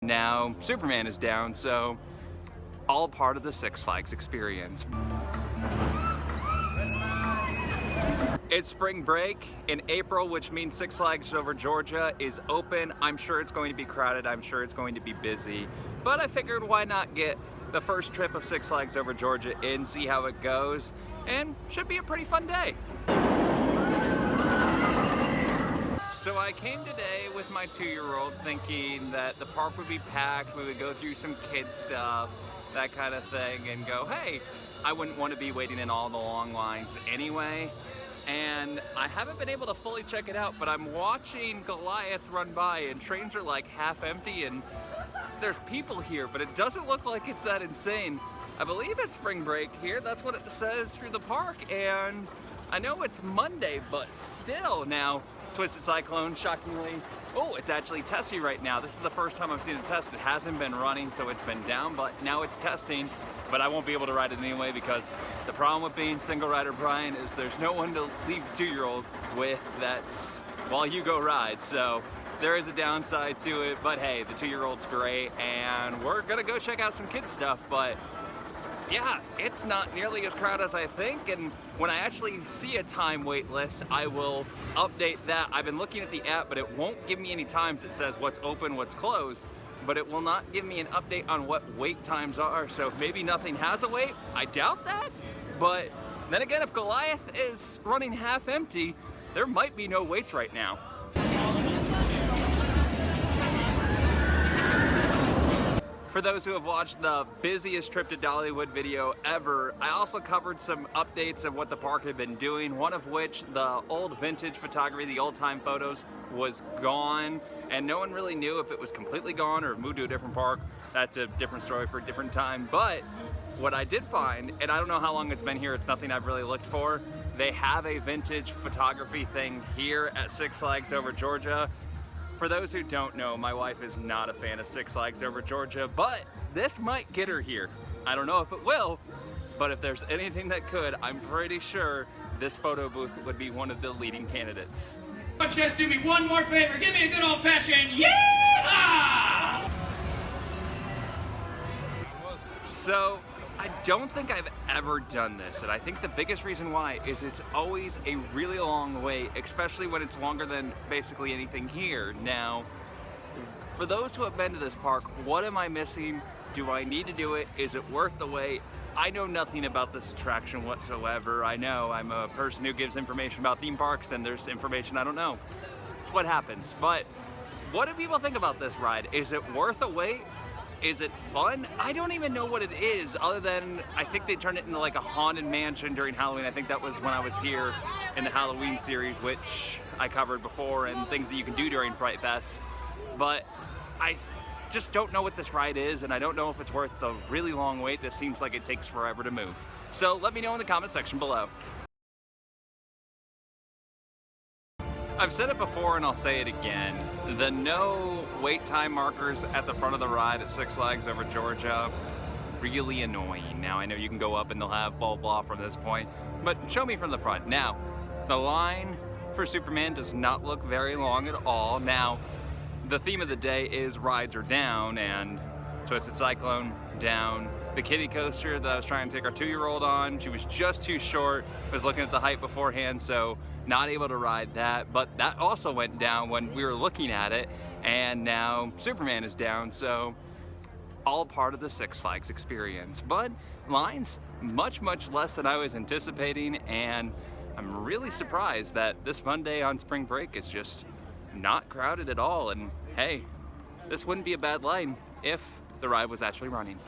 now Superman is down, so all part of the Six Flags experience. It's spring break in April, which means Six Flags Over Georgia is open. I'm sure it's going to be crowded, I'm sure it's going to be busy, but I figured why not get the first trip of Six Flags Over Georgia in, see how it goes, and should be a pretty fun day. So I came today with my 2-year-old thinking that the park would be packed, we would go through some kid stuff, that kind of thing, and go, hey, I wouldn't want to be waiting in all the long lines anyway. And I haven't been able to fully check it out, but I'm watching Goliath run by and trains are like half empty and there's people here, but it doesn't look like it's that insane. I believe it's spring break here, that's what it says through the park, and I know it's Monday, but still. Now, Twisted Cyclone, shockingly, oh, it's actually testing right now. This is the first time I've seen it test. It hasn't been running, so it's been down, but now it's testing. But I won't be able to ride it anyway because the problem with being single rider Brian is there's no one to leave a 2-year-old with that's while you go ride. So there is a downside to it, but hey, the 2-year-old's great and we're gonna go check out some kids stuff. But yeah, it's not nearly as crowded as I think, and when I actually see a time wait list, I will update that. I've been looking at the app, but it won't give me any times. It says what's open, what's closed, but it will not give me an update on what wait times are, so maybe nothing has a wait. I doubt that, but then again, if Goliath is running half empty, there might be no waits right now. For those who have watched the busiest trip to Dollywood video ever, I also covered some updates of what the park had been doing, one of which the old vintage photography, the old time photos, was gone, and no one really knew if it was completely gone or moved to a different park. That's a different story for a different time. But what I did find, and I don't know how long it's been here, it's nothing I've really looked for, they have a vintage photography thing here at Six Flags Over Georgia. For those who don't know, my wife is not a fan of Six Flags Over Georgia, but this might get her here. I don't know if it will, but if there's anything that could, I'm pretty sure this photo booth would be one of the leading candidates. Why don't you guys do me one more favor? Give me a good old-fashioned yeehaw! So, I don't think I've ever done this, and I think the biggest reason why is it's always a really long wait, especially when it's longer than basically anything here. Now, for those who have been to this park, what am I missing? Do I need to do it? Is it worth the wait? I know nothing about this attraction whatsoever. I know I'm a person who gives information about theme parks, and there's information I don't know. It's what happens. But what do people think about this ride? Is it worth a wait? Is it fun? I don't even know what it is, other than I think they turned it into like a haunted mansion during Halloween. I think that was when I was here in the Halloween series, which I covered before, and things that you can do during Fright Fest. But I just don't know what this ride is, and I don't know if it's worth the really long wait. This seems like it takes forever to move. So let me know in the comment section below. I've said it before and I'll say it again. The no wait time markers at the front of the ride at Six Flags Over Georgia, really annoying. Now I know you can go up and they'll have blah blah from this point, but show me from the front. Now, the line for Superman does not look very long at all. Now, the theme of the day is rides are down, and Twisted Cyclone down. The kiddie coaster that I was trying to take our 2-year-old on, she was just too short. I was looking at the height beforehand, so not able to ride that, but that also went down when we were looking at it, and now Superman is down, so all part of the Six Flags experience. But lines much less than I was anticipating, and I'm really surprised that this Monday on spring break is just not crowded at all. And hey, this wouldn't be a bad line if the ride was actually running.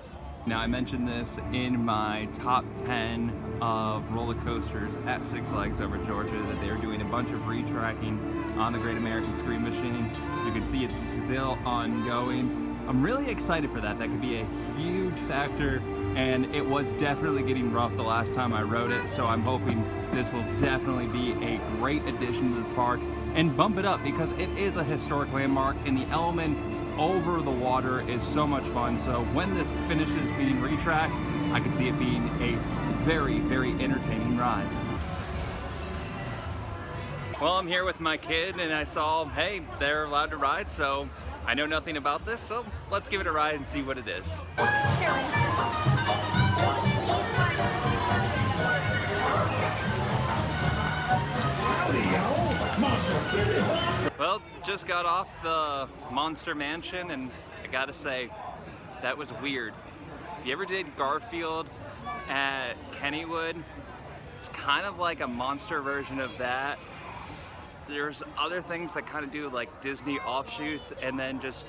Now, I mentioned this in my top 10 of roller coasters at Six Flags Over Georgia, that they're doing a bunch of retracking on the Great American Scream Machine. You can see it's still ongoing. I'm really excited for that. That could be a huge factor, and it was definitely getting rough the last time I rode it, so I'm hoping this will definitely be a great addition to this park and bump it up, because it is a historic landmark, and the element over the water is so much fun. So when this finishes being retracked, I can see it being a very entertaining ride. Well, I'm here with my kid and I saw, hey, they're allowed to ride, so I know nothing about this, so let's give it a ride and see what it is. Well, just got off the Monster Mansion, and I gotta say, that was weird. If you ever did Garfield at Kennywood, it's kind of like a monster version of that. There's other things that kind of do like Disney offshoots, and then just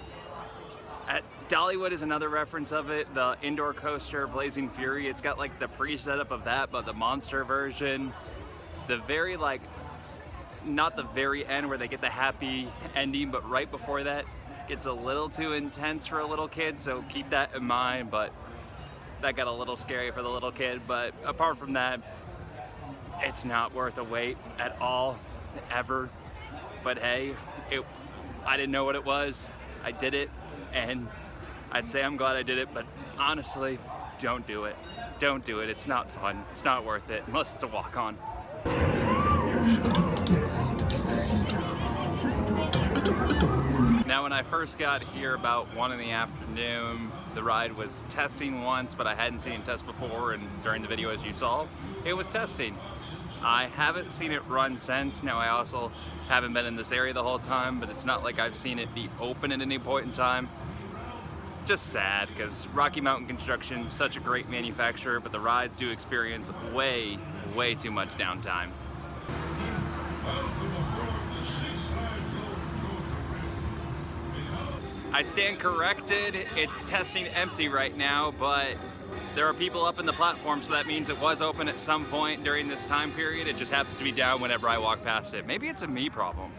at Dollywood is another reference of it. The indoor coaster, Blazing Fury, it's got like the pre-setup of that, but the monster version. The very like, not the very end where they get the happy ending, but right before that gets a little too intense for a little kid, so keep that in mind. But that got a little scary for the little kid. But apart from that, it's not worth a wait at all, ever. But hey, I didn't know what it was. I did it, and I'd say I'm glad I did it, but honestly, don't do it. Don't do it. It's not fun. It's not worth it, unless it's a walk-on. Now, when I first got here about 1 in the afternoon, the ride was testing once, but I hadn't seen it test before, and during the video, as you saw, it was testing. I haven't seen it run since. Now, I also haven't been in this area the whole time, but it's not like I've seen it be open at any point in time. Just sad, because Rocky Mountain Construction is such a great manufacturer, but the rides do experience way, way too much downtime. I stand corrected, it's testing empty right now, but there are people up in the platform, so that means it was open at some point during this time period. It just happens to be down whenever I walk past it. Maybe it's a me problem.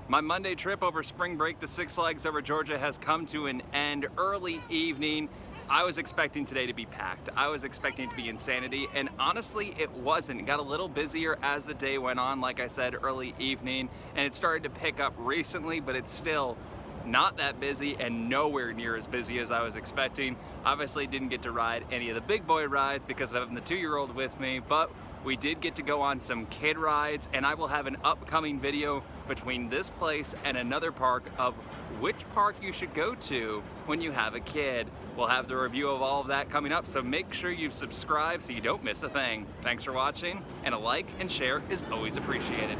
My Monday trip over spring break to Six Flags Over Georgia has come to an end. Early evening. I was expecting today to be packed. I was expecting it to be insanity, and honestly, it wasn't. It got a little busier as the day went on, like I said, early evening, and it started to pick up recently, but it's still not that busy and nowhere near as busy as I was expecting. Obviously, didn't get to ride any of the big boy rides because of having the 2-year-old with me, but we did get to go on some kid rides, and I will have an upcoming video between this place and another park of which park you should go to when you have a kid. We'll have the review of all of that coming up, so make sure you subscribe so you don't miss a thing. Thanks for watching, and a like and share is always appreciated.